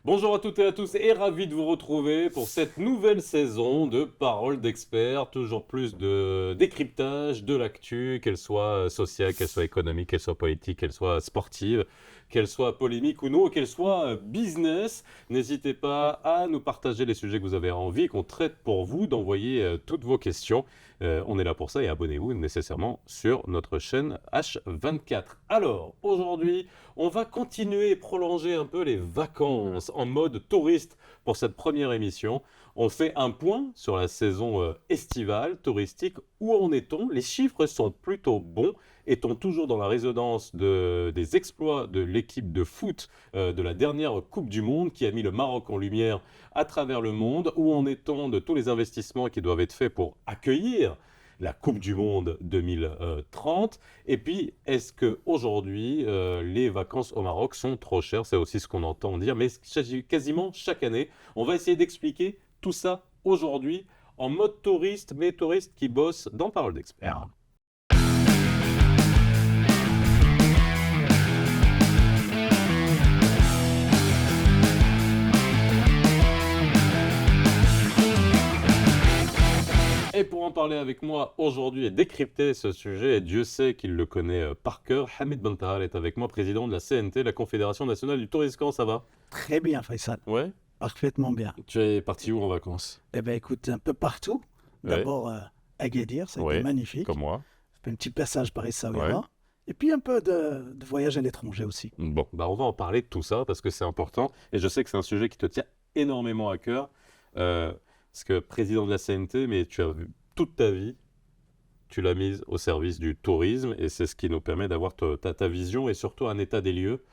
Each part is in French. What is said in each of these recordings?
Bonjour à toutes et à tous et ravi de vous retrouver pour cette nouvelle saison de Paroles d'experts. Toujours plus de décryptage de l'actu, qu'elle soit sociale, qu'elle soit économique, qu'elle soit politique, qu'elle soit sportive, qu'elle soit polémique ou non, qu'elle soit business. N'hésitez pas à nous partager les sujets que vous avez envie qu'on traite pour vous, d'envoyer toutes vos questions. On est là pour ça et abonnez-vous nécessairement sur notre chaîne H24. Alors, aujourd'hui, on va continuer et prolonger un peu les vacances en mode touriste pour cette première émission. On fait un point sur la saison estivale, touristique. Où en est-on? Les chiffres sont plutôt bons. Est-on toujours dans la résonance des exploits de l'équipe de foot de la dernière Coupe du Monde qui a mis le Maroc en lumière à travers le monde? Où en est-on de tous les investissements qui doivent être faits pour accueillir la Coupe du Monde 2030? Et puis, est-ce qu'aujourd'hui, les vacances au Maroc sont trop chères? C'est aussi ce qu'on entend dire, mais quasiment chaque année. On va essayer d'expliquer tout ça aujourd'hui en mode touriste, mais touriste qui bosse dans Parole d'expert. Et pour en parler avec moi aujourd'hui et décrypter ce sujet, et Dieu sait qu'il le connaît par cœur, Hamid Bentahal est avec moi, président de la CNT, la Confédération Nationale du Tourisme. Comment ça va? Très bien, Faisal. Ouais. Parfaitement bien. Tu es parti où en vacances? Eh bien, écoute, un peu partout. Ouais. D'abord, Agadir, ça a été Ouais, magnifique. comme moi. Fait un petit passage par Essaouira. Ouais. Et puis un peu de voyage à l'étranger aussi. Bon, bah on va en parler de tout ça parce que c'est important et je sais que c'est un sujet qui te tient énormément à cœur. Parce que président de la CNT, mais tu as vu toute ta vie, tu l'as mise au service du tourisme et c'est ce qui nous permet d'avoir ta vision et surtout un état des lieux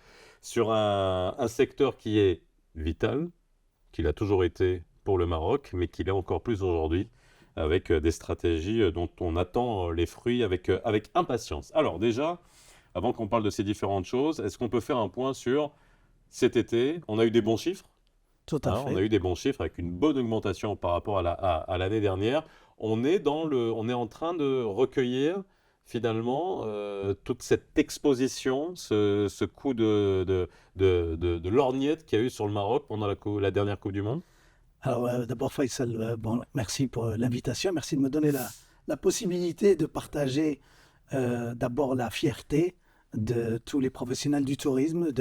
sur un secteur qui est vital, qu'il a toujours été pour le Maroc, mais qu'il est encore plus aujourd'hui avec des stratégies dont on attend les fruits avec impatience. Alors déjà, avant qu'on parle de ces différentes choses, est-ce qu'on peut faire un point sur cet été? On a eu des bons chiffres. Tout à On a fait. eu des bons chiffres avec une bonne augmentation par rapport à l'année dernière. On est en train de recueillir finalement toute cette exposition, ce coup de lorgnette qu'il y a eu sur le Maroc pendant la dernière Coupe du Monde. Alors, d'abord, Faisal, merci pour l'invitation. Merci de me donner la possibilité de partager d'abord la fierté de tous les professionnels du tourisme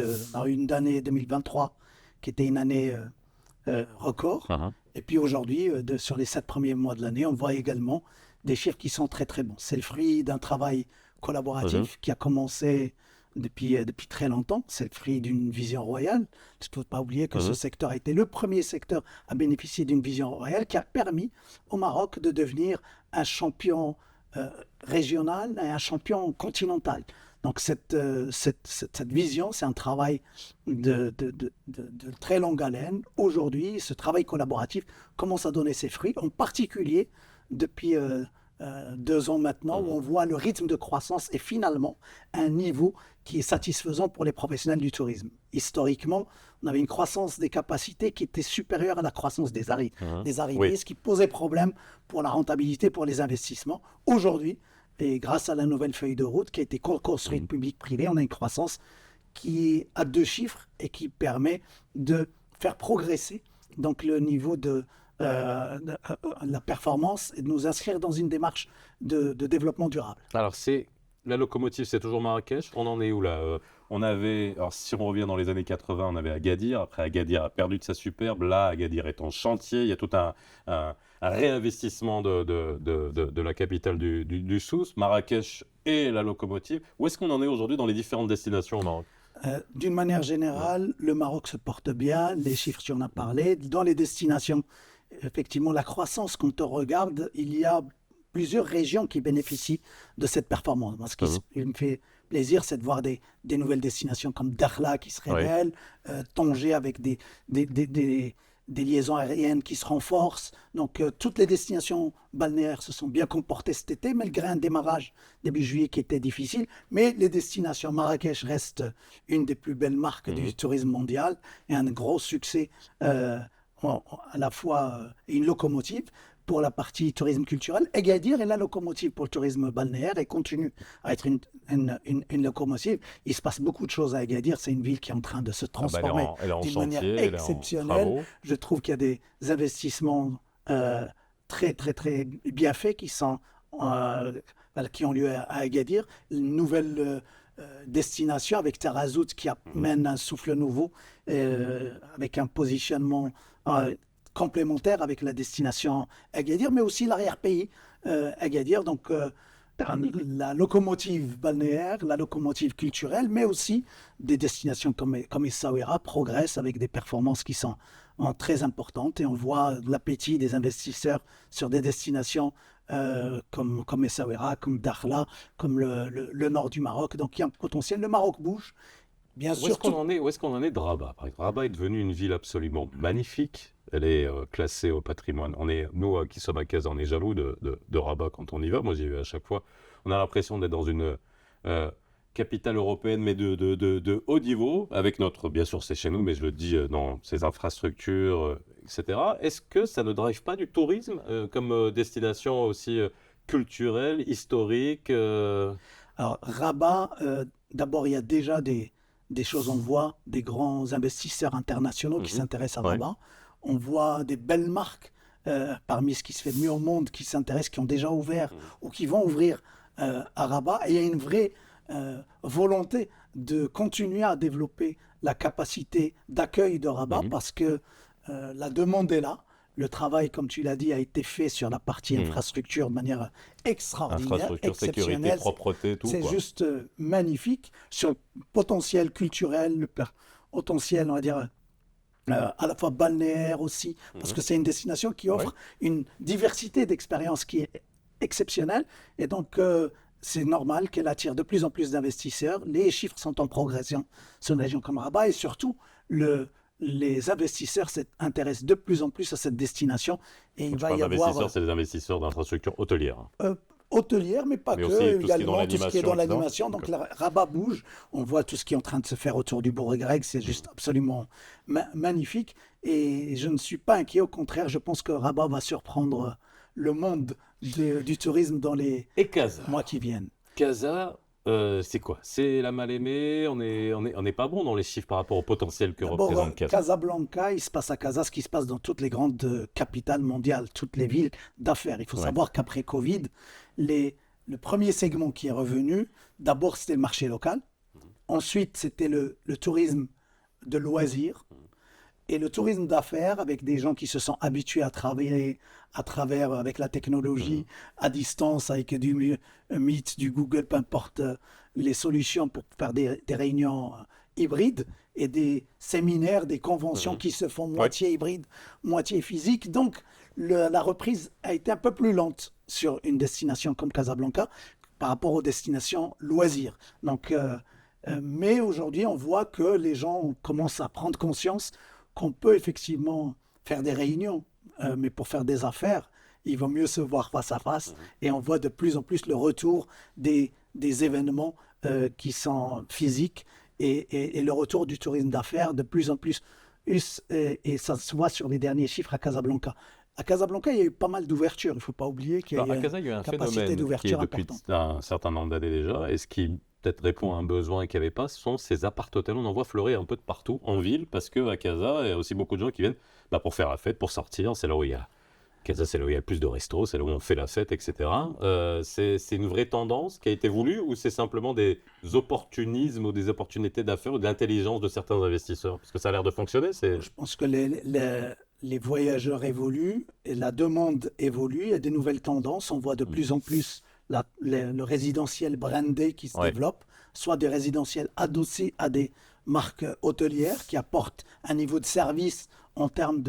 une année 2023 qui était une année record. Uh-huh. Et puis aujourd'hui, sur les 7 premiers mois de l'année, on voit également des chiffres qui sont très très bons. C'est le fruit d'un travail collaboratif qui a commencé depuis très longtemps. C'est le fruit d'une vision royale. Il ne faut pas oublier que ce secteur a été le premier secteur à bénéficier d'une vision royale qui a permis au Maroc de devenir un champion régional et un champion continental. Donc cette vision, c'est un travail de très longue haleine. Aujourd'hui, ce travail collaboratif commence à donner ses fruits, en particulier depuis 2 ans maintenant, où on voit le rythme de croissance et finalement un niveau qui est satisfaisant pour les professionnels du tourisme. Historiquement, on avait une croissance des capacités qui était supérieure à la croissance des arrivées, Oui. ce qui posait problème pour la rentabilité, pour les investissements. Aujourd'hui, et grâce à la nouvelle feuille de route qui a été construite public-privé, on a une croissance qui a 2 chiffres et qui permet de faire progresser donc le niveau de la performance et de nous inscrire dans une démarche de développement durable. Alors la locomotive, c'est toujours Marrakech. On en est où là? Alors si on revient dans les années 80, on avait Agadir. Après, Agadir a perdu de sa superbe. Là, Agadir est en chantier. Il y a tout un réinvestissement de la capitale du Souss, Marrakech et la locomotive. Où est-ce qu'on en est aujourd'hui dans les différentes destinations au Maroc? D'une manière générale, le Maroc se porte bien. Les chiffres, tu en as parlé. Dans les destinations, effectivement, la croissance, quand on regarde, il y a plusieurs régions qui bénéficient de cette performance. Moi, ce qui me fait plaisir, c'est de voir des nouvelles destinations comme Dakhla qui se révèlent, Tanger avec des liaisons aériennes qui se renforcent. Donc, toutes les destinations balnéaires se sont bien comportées cet été, malgré un démarrage début juillet qui était difficile. Mais les destinations, Marrakech reste une des plus belles marques du tourisme mondial et un gros succès à la fois une locomotive. pour la partie tourisme culturel. Agadir est la locomotive pour le tourisme balnéaire et continue à être une locomotive. Il se passe beaucoup de choses à Agadir. C'est une ville qui est en train de se transformer Elle est en d'une manière chantier, elle est en exceptionnelle. travaux. Je trouve qu'il y a des investissements très, très, très bien faits qui ont lieu à Agadir. Une nouvelle destination avec Tarazout qui amène un souffle nouveau, avec un positionnement complémentaire avec la destination Agadir, mais aussi l'arrière-pays Agadir. Donc, la locomotive balnéaire, la locomotive culturelle, mais aussi des destinations comme Essaouira progressent avec des performances qui sont très importantes et on voit l'appétit des investisseurs sur des destinations comme Essaouira, comme Dakhla, comme le nord du Maroc. Donc il y a un potentiel. Le Maroc bouge, bien sûr. Où est-ce qu'on en est de Rabat? Par exemple, Rabat est devenue une ville absolument magnifique. Elle est classée au patrimoine. Nous qui sommes à Casa, on est jaloux de Rabat quand on y va. Moi, j'y vais à chaque fois. On a l'impression d'être dans une capitale européenne, mais de haut niveau, avec bien sûr, c'est chez nous, mais je le dis, dans ses infrastructures, etc. Est-ce que ça ne drive pas du tourisme comme destination aussi culturelle, historique Alors, Rabat, d'abord, il y a déjà des choses, on voit des grands investisseurs internationaux qui s'intéressent à Rabat. On voit des belles marques parmi ce qui se fait de mieux au monde qui s'intéressent, qui ont déjà ouvert ou qui vont ouvrir à Rabat. Et il y a une vraie volonté de continuer à développer la capacité d'accueil de Rabat parce que la demande est là. Le travail, comme tu l'as dit, a été fait sur la partie infrastructure de manière extraordinaire, infrastructure, exceptionnelle. sécurité, propreté, tout. C'est juste magnifique. Sur le potentiel culturel, le potentiel, on va dire, à la fois balnéaire aussi, parce que c'est une destination qui offre une diversité d'expériences qui est exceptionnelle. Et donc, c'est normal qu'elle attire de plus en plus d'investisseurs. Les chiffres sont en progression sur une région comme Rabat et surtout, les investisseurs s'intéressent de plus en plus à cette destination. Et il va y avoir... C'est des investisseurs d'infrastructures hôtelières. Hôtelière, mais pas mais que, aussi également tout ce qui est dans l'animation. etc. Donc Rabat bouge, on voit tout ce qui est en train de se faire autour du bourg grec, c'est juste absolument magnifique. Et je ne suis pas inquiet, au contraire, je pense que Rabat va surprendre le monde du tourisme dans les mois qui viennent. Casa, c'est quoi? C'est la mal-aimée, on est pas bon dans les chiffres par rapport au potentiel que représente Casa. Casablanca, il se passe à Casa ce qui se passe dans toutes les grandes capitales mondiales, toutes les villes d'affaires. Il faut savoir qu'après Covid, le premier segment qui est revenu, d'abord c'était le marché local, ensuite c'était le tourisme de loisirs, et le tourisme d'affaires avec des gens qui se sont habitués à travailler à travers, avec la technologie, à distance, avec du Meet, du Google, peu importe les solutions pour faire des réunions hybrides et des séminaires, des conventions qui se font moitié hybrides, moitié physiques. Donc, la reprise a été un peu plus lente sur une destination comme Casablanca par rapport aux destinations loisirs. Donc, mais aujourd'hui, on voit que les gens commencent à prendre conscience qu'on peut effectivement faire des réunions, mais pour faire des affaires, il vaut mieux se voir face à face. Et on voit de plus en plus le retour des événements qui sont physiques et le retour du tourisme d'affaires de plus en plus. Et ça se voit sur les derniers chiffres à Casablanca. À Casablanca, il y a eu pas mal d'ouvertures. Il ne faut pas oublier qu'il y a eu un capacité phénomène d'ouverture qui est depuis un certain nombre d'années déjà, et ce qui peut-être répond à un besoin qu'il n'y avait pas, ce sont ces appart-hôtels. On en voit fleurir un peu de partout en ville, parce qu'à Casa, il y a aussi beaucoup de gens qui viennent pour faire la fête, pour sortir. C'est là où il y a Casa, c'est là où il y a le plus de restos, c'est là où on fait la fête, etc. C'est une vraie tendance qui a été voulue, ou c'est simplement des opportunismes ou des opportunités d'affaires ou de l'intelligence de certains investisseurs? Parce que ça a l'air de fonctionner. Je pense que les voyageurs évoluent et la demande évolue. Il y a des nouvelles tendances. On voit de plus en plus le résidentiel brandé qui se développe, soit des résidentiels adossés à des marques hôtelières qui apportent un niveau de service en termes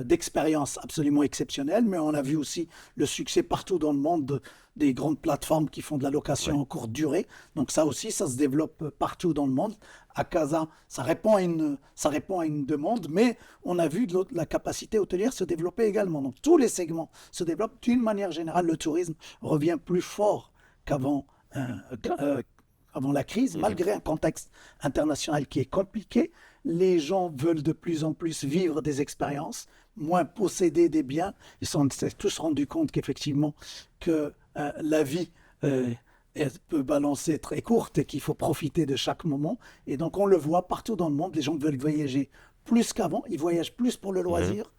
d'expérience absolument exceptionnelle, mais on a vu aussi le succès partout dans le monde des grandes plateformes qui font de la location en courte durée. Donc ça aussi, ça se développe partout dans le monde. À Casa, ça répond à une demande, mais on a vu la capacité hôtelière se développer également. Donc tous les segments se développent. D'une manière générale, le tourisme revient plus fort qu'avant la crise, malgré un contexte international qui est compliqué. Les gens veulent de plus en plus vivre des expériences, moins posséder des biens. Ils s'est tous rendus compte qu'effectivement, que la vie elle peut balancer très courte et qu'il faut profiter de chaque moment. Et donc, on le voit partout dans le monde, les gens veulent voyager plus qu'avant, ils voyagent plus pour le loisir.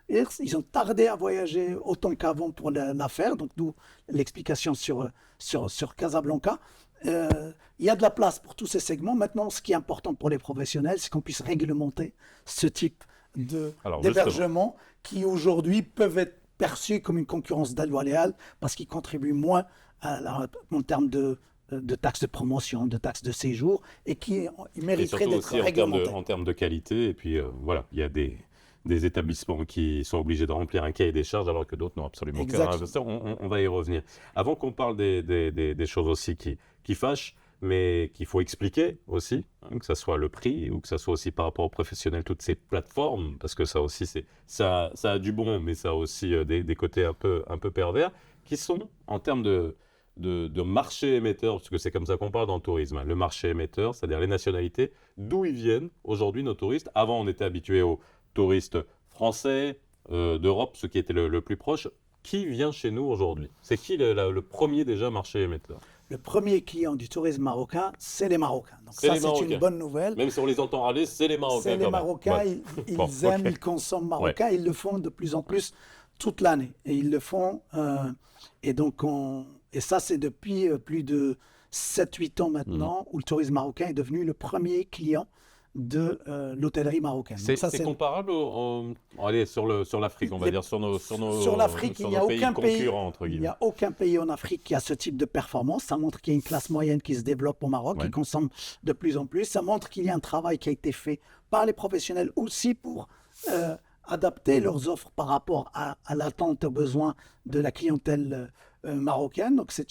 Et ils ont tardé à voyager autant qu'avant pour l'affaire, donc d'où l'explication sur Casablanca. Il y a de la place pour tous ces segments. Maintenant, ce qui est important pour les professionnels, c'est qu'on puisse réglementer ce type d'hébergement qui aujourd'hui peuvent être perçus comme une concurrence déloyale parce qu'ils contribuent moins en termes de taxes de promotion, de taxes de séjour, et qui mériteraient d'être réglementés. En termes de qualité, et puis voilà, il y a des établissements qui sont obligés de remplir un cahier des charges alors que d'autres n'ont absolument aucun. On va y revenir. Avant qu'on parle des choses aussi qui fâchent, mais qu'il faut expliquer aussi, que ce soit le prix ou que ce soit aussi par rapport aux professionnels, toutes ces plateformes, parce que ça aussi, ça a du bon, mais ça a aussi des côtés un peu pervers, qui sont en termes de marché émetteur, parce que c'est comme ça qu'on parle dans le tourisme, le marché émetteur, c'est-à-dire les nationalités, d'où ils viennent aujourd'hui nos touristes. Avant, on était habitués aux touristes français, d'Europe, ce qui était le plus proche. Qui vient chez nous aujourd'hui? C'est qui le premier déjà marché émetteur? Le premier client du tourisme marocain, c'est les Marocains. Donc ça, c'est une bonne nouvelle. Même si on les entend râler, c'est les Marocains. C'est les Marocains, ils aiment, ils consomment marocain, ils le font de plus en plus toute l'année. Et ils le font, et ça, c'est depuis plus de 7-8 ans maintenant, où le tourisme marocain est devenu le premier client de l'hôtellerie marocaine. C'est comparable sur l'Afrique, on va dire, sur l'Afrique, il n'y a aucun pays, entre guillemets. Il n'y a aucun pays en Afrique qui a ce type de performance. Ça montre qu'il y a une classe moyenne qui se développe au Maroc, qui consomme de plus en plus. Ça montre qu'il y a un travail qui a été fait par les professionnels aussi pour adapter leurs offres par rapport à l'attente, aux besoins de la clientèle marocaine. Donc c'est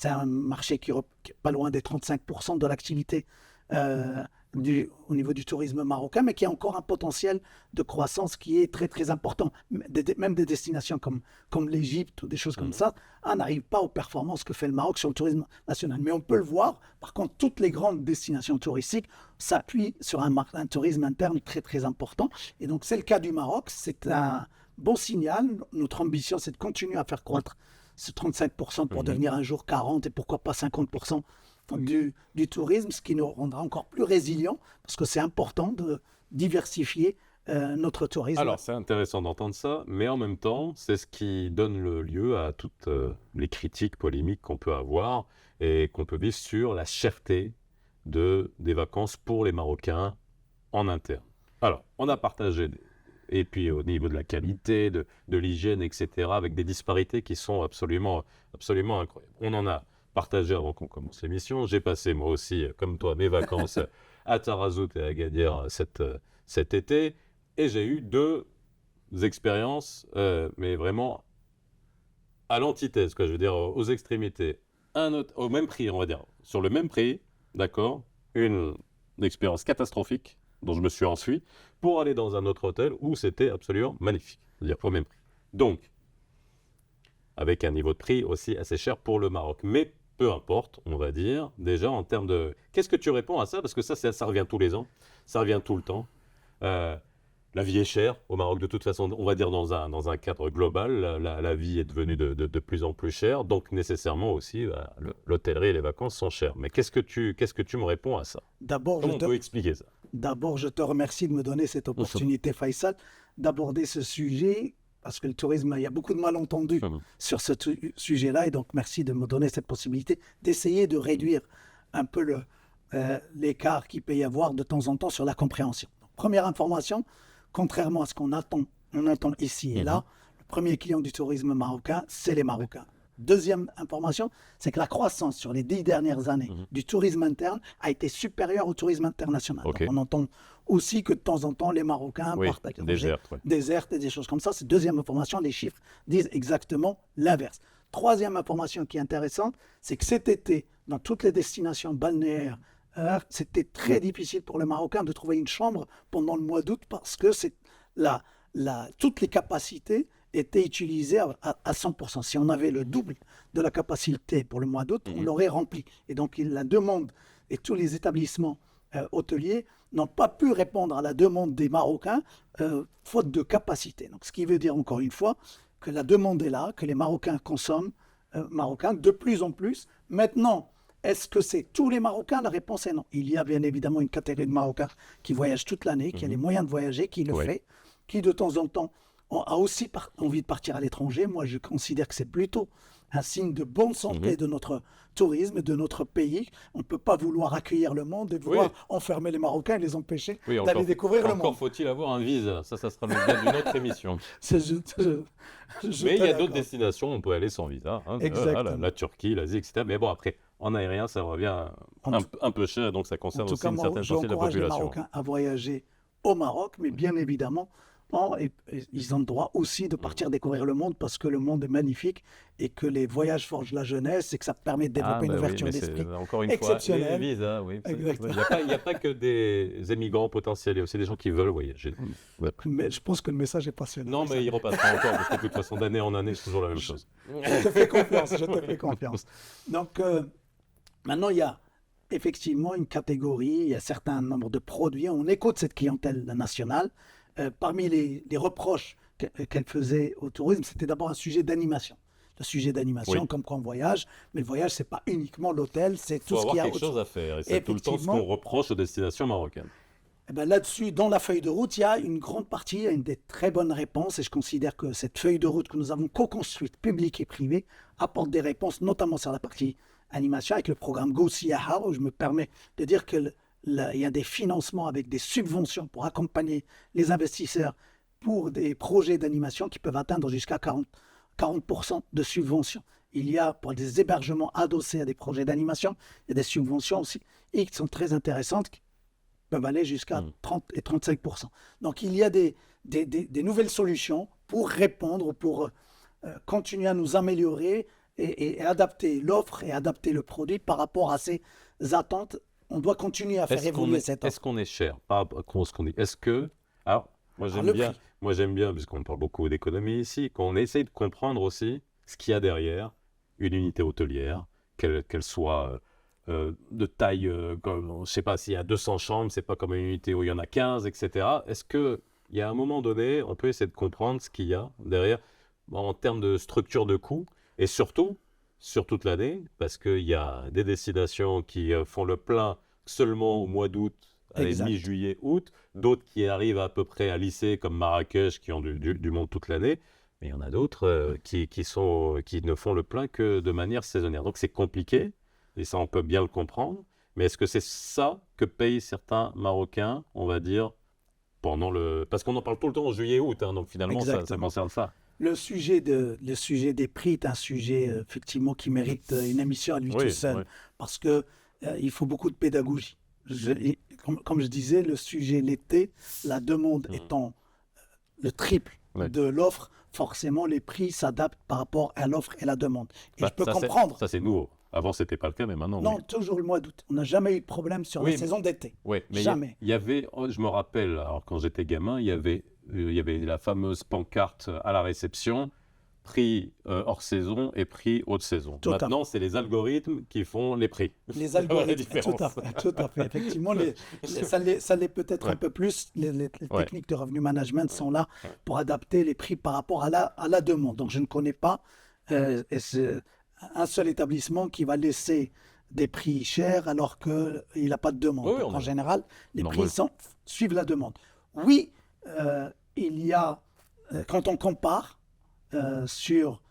un marché qui est pas loin des 35% de l'activité au niveau du tourisme marocain, mais qui a encore un potentiel de croissance qui est très très important. Même des destinations comme l'Égypte ou des choses comme ça n'arrivent pas aux performances que fait le Maroc sur le tourisme national. Mais on peut le voir, par contre, toutes les grandes destinations touristiques s'appuient sur un tourisme interne très très important. Et donc c'est le cas du Maroc, c'est un bon signal. Notre ambition, c'est de continuer à faire croître ce 35% pour devenir un jour 40% et pourquoi pas 50% du tourisme, ce qui nous rendra encore plus résilients, parce que c'est important de diversifier notre tourisme. Alors, c'est intéressant d'entendre ça, mais en même temps, c'est ce qui donne le lieu à toutes les critiques polémiques qu'on peut avoir et qu'on peut vivre sur la cherté des vacances pour les Marocains en interne. Alors, on a partagé, et puis au niveau de la qualité, de l'hygiène, etc., avec des disparités qui sont absolument incroyables. On en a partagé avant qu'on commence l'émission. J'ai passé moi aussi, comme toi, mes vacances à Tarazout et à Agadir cet été, et j'ai eu 2 expériences, mais vraiment à l'antithèse, quoi, je veux dire, aux extrémités. Au même prix, on va dire, sur le même prix, d'accord, une expérience catastrophique dont je me suis enfui pour aller dans un autre hôtel où c'était absolument magnifique, c'est-à-dire au même prix. Donc, avec un niveau de prix aussi assez cher pour le Maroc. Mais peu importe, on va dire, déjà en termes de... Qu'est-ce que tu réponds à ça? Parce que ça revient tous les ans, ça revient tout le temps. La vie est chère au Maroc de toute façon, on va dire dans un cadre global, la vie est devenue de plus en plus chère, donc nécessairement aussi l'hôtellerie et les vacances sont chères. Mais qu'est-ce que tu me réponds à ça? Comment on peut expliquer ça? D'abord, je te remercie de me donner cette opportunité, Faisal, d'aborder ce sujet, parce que le tourisme, il y a beaucoup de malentendus sur ce sujet-là, et donc merci de me donner cette possibilité d'essayer de réduire un peu l'écart qu'il peut y avoir de temps en temps sur la compréhension. Donc, première information, contrairement à ce qu'on entend ici et là, le premier client du tourisme marocain, c'est les Marocains. Deuxième information, c'est que la croissance sur les 10 dernières années du tourisme interne a été supérieure au tourisme international. Donc on entend aussi que de temps en temps, les Marocains partent à désertent et des choses comme ça. C'est deuxième information, les chiffres disent exactement l'inverse. Troisième information qui est intéressante, c'est que cet été, dans toutes les destinations balnéaires, c'était très difficile pour les Marocains de trouver une chambre pendant le mois d'août parce que toutes les capacités étaient utilisées à 100%. Si on avait le double de la capacité pour le mois d'août, on l'aurait rempli. Et donc la demande et tous les établissements hôteliers n'ont pas pu répondre à la demande des Marocains faute de capacité. Donc, ce qui veut dire encore une fois que la demande est là, que les Marocains consomment marocains de plus en plus. Maintenant, est-ce que c'est tous les Marocains? La réponse est non. Il y a bien évidemment une catégorie de Marocains qui voyagent toute l'année, qui a les moyens de voyager, qui le fait, qui de temps en temps a aussi envie de partir à l'étranger. Moi, je considère que c'est plutôt un signe de bonne santé de notre tourisme, de notre pays. On ne peut pas vouloir accueillir le monde et vouloir enfermer les Marocains et les empêcher d'aller découvrir le monde. Encore faut-il avoir un visa. Ça sera l'objet d'une autre émission. Mais il y a d'autres destinations, on peut aller sans visa. Exactement. La Turquie, l'Asie, etc. Mais bon, après, en aérien, ça revient un peu cher, donc ça concerne aussi une certaine partie de la population. Les Marocains à voyager au Maroc, mais bien évidemment, ils ont le droit aussi de partir découvrir le monde parce que le monde est magnifique et que les voyages forgent la jeunesse et que ça permet de développer une ouverture d'esprit exceptionnelle. Les visas, il n'y a pas que des émigrants potentiels, il y a aussi des gens qui veulent voyager. Mais je pense que le message est passionnant. Non, mais il repassera encore parce que de toute façon, d'année en année, c'est toujours la même chose. Je te fais confiance. Donc, maintenant, il y a effectivement une catégorie, il y a un certain nombre de produits. On écoute cette clientèle nationale. Parmi les reproches qu'elle faisait au tourisme, c'était d'abord un sujet d'animation. Le sujet d'animation, comme quand on voyage, mais le voyage, c'est pas uniquement l'hôtel, c'est tout ce qu'il y a. Il faut avoir quelque chose à faire, et c'est tout le temps ce qu'on reproche aux destinations marocaines. Eh ben là-dessus, dans la feuille de route, il y a une grande partie, il y a une des très bonnes réponses, et je considère que cette feuille de route que nous avons co-construite, publique et privée, apporte des réponses, notamment sur la partie animation, avec le programme Go Siyaha, où je me permets de dire que il y a des financements avec des subventions pour accompagner les investisseurs pour des projets d'animation qui peuvent atteindre jusqu'à 40% de subventions. Il y a pour des hébergements adossés à des projets d'animation, il y a des subventions aussi et qui sont très intéressantes, qui peuvent aller jusqu'à 30 et 35%. Donc il y a des nouvelles solutions pour répondre, pour continuer à nous améliorer et adapter l'offre et adapter le produit par rapport à ces attentes. On doit continuer à faire évoluer cette offre. Est-ce qu'on est cher par rapport à ce qu'on dit? Est-ce que... Alors, moi j'aime bien, puisqu'on parle beaucoup d'économie ici, qu'on essaye de comprendre aussi ce qu'il y a derrière une unité hôtelière, qu'elle soit de taille, je ne sais pas s'il y a 200 chambres, c'est pas comme une unité où il y en a 15, etc. Est-ce qu'il y a un moment donné, on peut essayer de comprendre ce qu'il y a derrière en termes de structure de coûts et surtout sur toute l'année, parce qu'il y a des destinations qui font le plein seulement au mois d'août, mi-juillet, août, d'autres qui arrivent à peu près à lisser, comme Marrakech, qui ont du monde toute l'année, mais il y en a d'autres qui ne font le plein que de manière saisonnière. Donc c'est compliqué, et ça on peut bien le comprendre, mais est-ce que c'est ça que payent certains Marocains, on va dire, pendant le... Parce qu'on en parle tout le temps en juillet-août, donc finalement ça concerne ça. Le sujet des prix est un sujet effectivement qui mérite une émission à lui tout seul, parce que il faut beaucoup de pédagogie. Comme je disais, le sujet l'été, la demande étant le triple de l'offre, forcément les prix s'adaptent par rapport à l'offre et la demande. Et je peux comprendre. Ça c'est nouveau. Avant c'était pas le cas, mais maintenant. Non, toujours le mois d'août. On n'a jamais eu de problème sur la saison d'été. Oui, mais jamais. Il y avait, je me rappelle, alors quand j'étais gamin, il y avait la fameuse pancarte à la réception, prix hors saison et prix haute saison. Maintenant, c'est les algorithmes qui font les prix. Les algorithmes, tout à fait. Effectivement, ça l'est peut-être un peu plus. Les techniques de revenu management sont là pour adapter les prix par rapport à la demande. Donc, je ne connais pas un seul établissement qui va laisser des prix chers alors qu'il n'a pas de demande. En général, les prix suivent la demande. Oui, il y a, quand on compare sur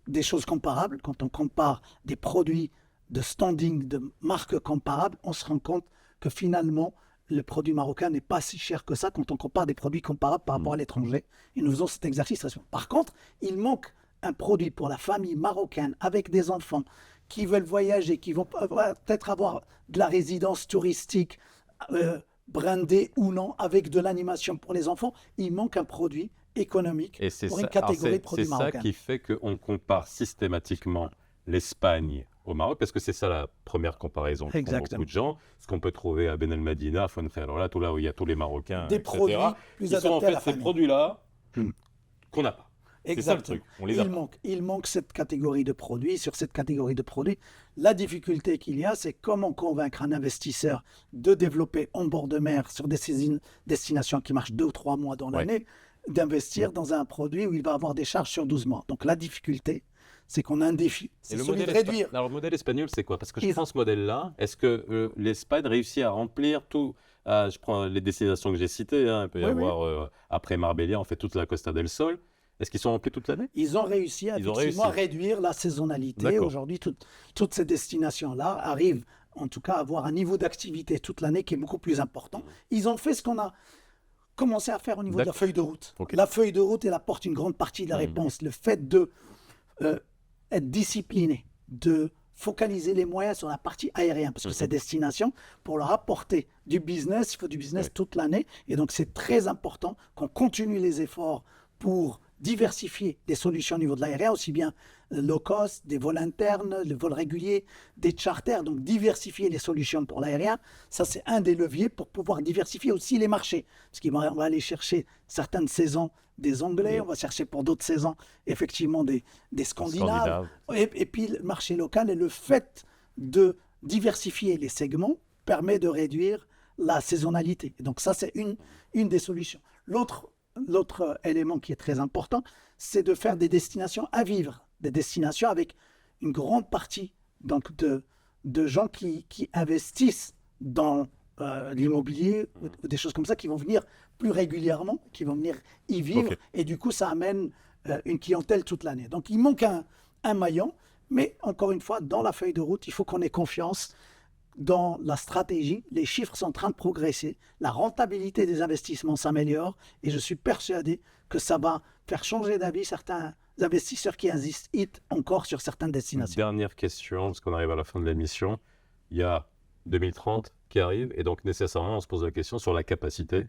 des choses comparables, quand on compare des produits de standing, de marques comparables, on se rend compte que finalement, le produit marocain n'est pas si cher que ça quand on compare des produits comparables par rapport à l'étranger. Et nous faisons cet exercice. Par contre, il manque un produit pour la famille marocaine avec des enfants qui veulent voyager, qui vont peut-être avoir de la résidence touristique, brandé ou non, avec de l'animation pour les enfants. Il manque un produit économique pour une catégorie de produits marocains. C'est ça qui fait qu'on compare systématiquement l'Espagne au Maroc, parce que c'est ça la première comparaison pour beaucoup de gens. Ce qu'on peut trouver à Ben El Medina, à Fuengirola, là où il y a tous les Marocains, des etc. produits plus adaptés à la famille. Ces produits-là qu'on n'a pas. C'est ça le Exactement. truc. On les a. Il manque cette catégorie de produits. Sur cette catégorie de produits, la difficulté qu'il y a, c'est comment convaincre un investisseur de développer en bord de mer sur des destinations qui marchent 2 ou 3 mois dans Ouais. l'année, d'investir dans un produit où il va avoir des charges sur 12 mois. Donc la difficulté, c'est qu'on a un défi. Et C'est le celui de modèle réduire. Alors, le modèle espagnol, c'est quoi? Parce que je Ils- prends ce modèle-là. Est-ce que l'Espagne réussit à remplir tout? Je prends les destinations que j'ai citées. Hein. Il peut y Oui, oui. avoir, après Marbella, on fait toute la Costa del Sol. Est-ce qu'ils sont remplis toute l'année? Ils ont réussi Ils ont effectivement à réussi. réduire la saisonnalité. D'accord. Aujourd'hui, toutes ces destinations-là arrivent en tout cas à avoir un niveau d'activité toute l'année qui est beaucoup plus important. Ils ont fait ce qu'on a commencé à faire au niveau de la D'accord. feuille de route. Ok. La feuille de route, elle apporte une grande partie de la réponse. Le fait de être discipliné, de focaliser les moyens sur la partie aérienne, parce que ces destinations, pour leur apporter du business, il faut du business toute l'année. Et donc, c'est très important qu'on continue les efforts pour diversifier les solutions au niveau de l'aérien, aussi bien low cost, des vols internes, les vols réguliers, des charters. Donc, diversifier les solutions pour l'aérien, ça, c'est un des leviers pour pouvoir diversifier aussi les marchés. Parce qu'on va aller chercher certaines saisons des Anglais, on va chercher pour d'autres saisons, effectivement, des Scandinaves. Et puis, le marché local et le fait de diversifier les segments permet de réduire la saisonnalité. Et donc, ça, c'est une des solutions. L'autre élément qui est très important, c'est de faire des destinations à vivre, des destinations avec une grande partie donc, de gens qui investissent dans l'immobilier ou des choses comme ça, qui vont venir plus régulièrement, qui vont venir y vivre, Ok. et du coup, ça amène une clientèle toute l'année. Donc, il manque un maillon, mais encore une fois, dans la feuille de route, il faut qu'on ait confiance dans la stratégie. Les chiffres sont en train de progresser, la rentabilité des investissements s'améliore, et je suis persuadé que ça va faire changer d'avis certains investisseurs qui hésitent encore sur certaines destinations. Dernière question, parce qu'on arrive à la fin de l'émission. Il y a 2030 qui arrive, et donc nécessairement, on se pose la question sur la capacité.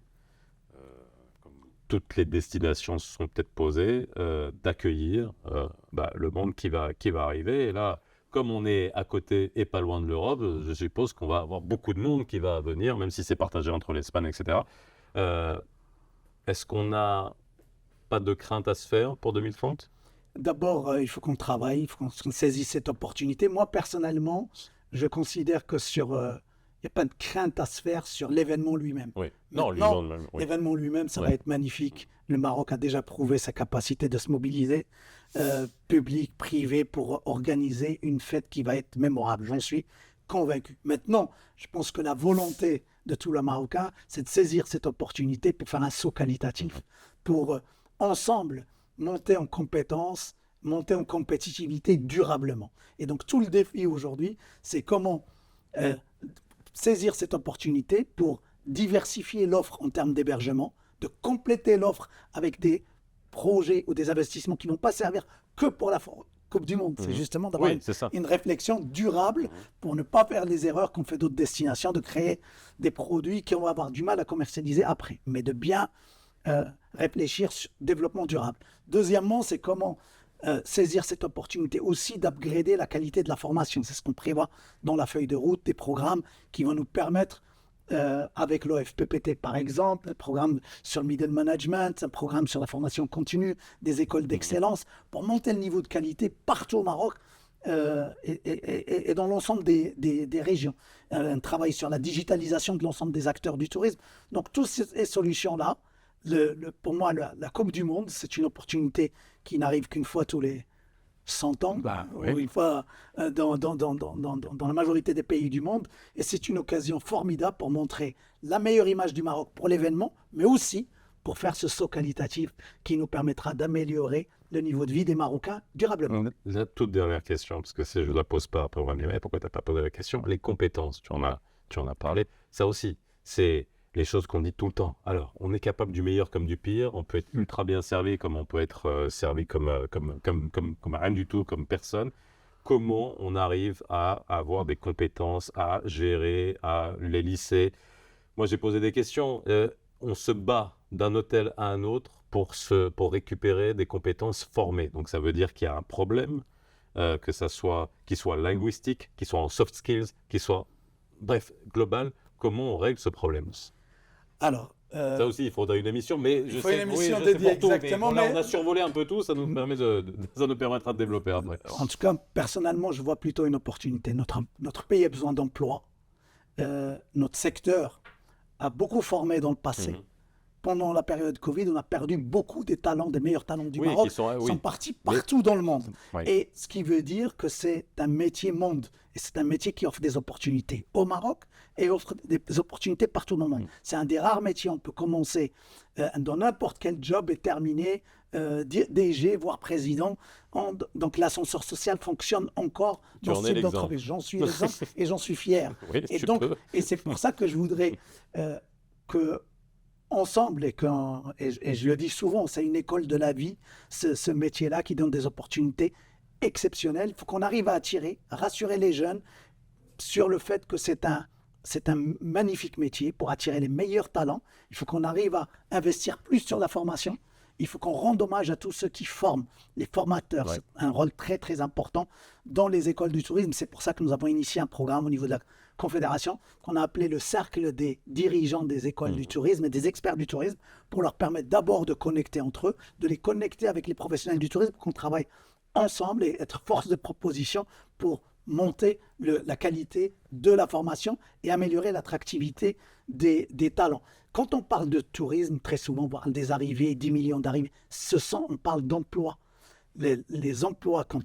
Comme toutes les destinations se sont peut-être posées, d'accueillir le monde qui va arriver. Et là, comme on est à côté et pas loin de l'Europe, je suppose qu'on va avoir beaucoup de monde qui va venir, même si c'est partagé entre l'Espagne, etc. Est-ce qu'on n'a pas de crainte à se faire pour 2030? D'abord, il faut qu'on travaille, il faut qu'on saisisse cette opportunité. Moi, personnellement, je considère que il n'y a pas de crainte à se faire sur l'événement lui-même. Oui. Non, Maintenant, oui. l'événement lui-même, ça Ouais. va être magnifique. Le Maroc a déjà prouvé sa capacité de se mobiliser, public, privé, pour organiser une fête qui va être mémorable. J'en suis convaincu. Maintenant, je pense que la volonté de tout le Marocain, c'est de saisir cette opportunité pour faire un saut qualitatif, pour ensemble monter en compétences, monter en compétitivité durablement. Et donc, tout le défi aujourd'hui, c'est comment saisir cette opportunité pour diversifier l'offre en termes d'hébergement, de compléter l'offre avec des projets ou des investissements qui ne vont pas servir que pour la Coupe du Monde. C'est justement d'avoir Oui, c'est ça. une réflexion durable pour ne pas faire les erreurs qu'ont fait d'autres destinations, de créer des produits qui vont avoir du mal à commercialiser après, mais de bien réfléchir sur développement durable. Deuxièmement, c'est comment saisir cette opportunité aussi d'upgrader la qualité de la formation. C'est ce qu'on prévoit dans la feuille de route, des programmes qui vont nous permettre, avec l'OFPPT par exemple, un programme sur le middle management, un programme sur la formation continue, des écoles d'excellence, pour monter le niveau de qualité partout au Maroc et dans l'ensemble des régions. Un travail sur la digitalisation de l'ensemble des acteurs du tourisme. Donc toutes ces solutions-là, pour moi, la Coupe du Monde, c'est une opportunité qui n'arrive qu'une fois tous les 100 ans, oui. ou une fois dans la majorité des pays du monde. Et c'est une occasion formidable pour montrer la meilleure image du Maroc pour l'événement, mais aussi pour faire ce saut qualitatif qui nous permettra d'améliorer le niveau de vie des Marocains durablement. La toute dernière question, parce que si je ne la pose pas, après on va me dire, mais pourquoi tu n'as pas posé la question? Les compétences, tu en as parlé. Ça aussi, c'est les choses qu'on dit tout le temps. Alors, on est capable du meilleur comme du pire, on peut être ultra bien servi comme on peut être servi comme rien du tout, comme personne. Comment on arrive à avoir des compétences, à gérer, à les lisser? Moi, j'ai posé des questions. On se bat d'un hôtel à un autre pour récupérer des compétences formées. Donc, ça veut dire qu'il y a un problème, que ça soit, qu'il soit linguistique, qu'il soit en soft skills, qu'il soit, bref, global. Comment on règle ce problème? Alors, Ça aussi, il faudra une émission, mais Il faut une émission je sais dédiée, pour tout, mais exactement, voilà, mais- on a survolé un peu tout, ça nous permettra de développer après. En tout cas, personnellement, je vois plutôt une opportunité. Notre pays a besoin d'emplois. Notre secteur a beaucoup formé dans le passé. Mhm. Pendant la période Covid, on a perdu beaucoup des talents, des meilleurs talents du Oui, Maroc, qui sont, oui. sont partis partout dans le monde. Oui. Et ce qui veut dire que c'est un métier monde. Et c'est un métier qui offre des opportunités au Maroc et offre des opportunités partout dans le monde. C'est un des rares métiers. On peut commencer dans n'importe quel job et terminer DG, voire président. Donc l'ascenseur social fonctionne encore Tu dans en ce es type l'exemple. d'entreprise. J'en suis l'exemple et j'en suis fier. Oui, Et tu donc, peux. et c'est pour ça que je voudrais que ensemble, et je le dis souvent, c'est une école de la vie, ce métier-là qui donne des opportunités exceptionnelles. Il faut qu'on arrive à attirer, rassurer les jeunes sur le fait que c'est un magnifique métier pour attirer les meilleurs talents. Il faut qu'on arrive à investir plus sur la formation. Il faut qu'on rende hommage à tous ceux qui forment, les formateurs. Ouais. C'est un rôle très, très important dans les écoles du tourisme. C'est pour ça que nous avons initié un programme au niveau de la Confédération qu'on a appelé le Cercle des dirigeants des écoles du tourisme et des experts du tourisme pour leur permettre d'abord de connecter entre eux, de les connecter avec les professionnels du tourisme, qu'on travaille ensemble et être force de proposition pour monter la qualité de la formation et améliorer l'attractivité des talents. Quand on parle de tourisme, très souvent on parle des arrivées, 10 millions d'arrivées. On parle d'emplois. Les emplois, quand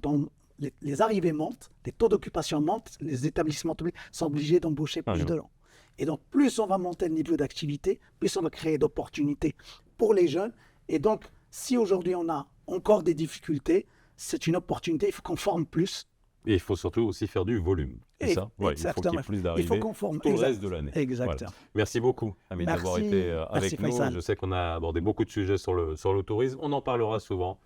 les arrivées montent, les taux d'occupation montent, les établissements publics sont obligés d'embaucher plus de gens. Et donc, plus on va monter le niveau d'activité, plus on va créer d'opportunités pour les jeunes. Et donc, si aujourd'hui on a encore des difficultés, c'est une opportunité, il faut qu'on forme plus. Et il faut surtout aussi faire du volume. C'est ça? Ouais, il faut qu'il y ait plus Il faut d'arrivées qu'on forme. tout le reste de l'année. Exactement. Voilà. Merci beaucoup, Hamid, Merci. d'avoir été avec Merci, nous. Faisal. Je sais qu'on a abordé beaucoup de sujets sur le tourisme. On en parlera souvent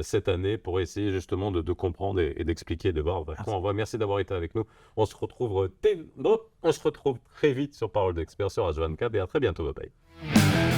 cette année pour essayer justement de comprendre et d'expliquer, de voir comment on va. Merci d'avoir été avec nous. On se retrouve très vite sur Parole d'Expert sur H24 et à très bientôt. Bye bye.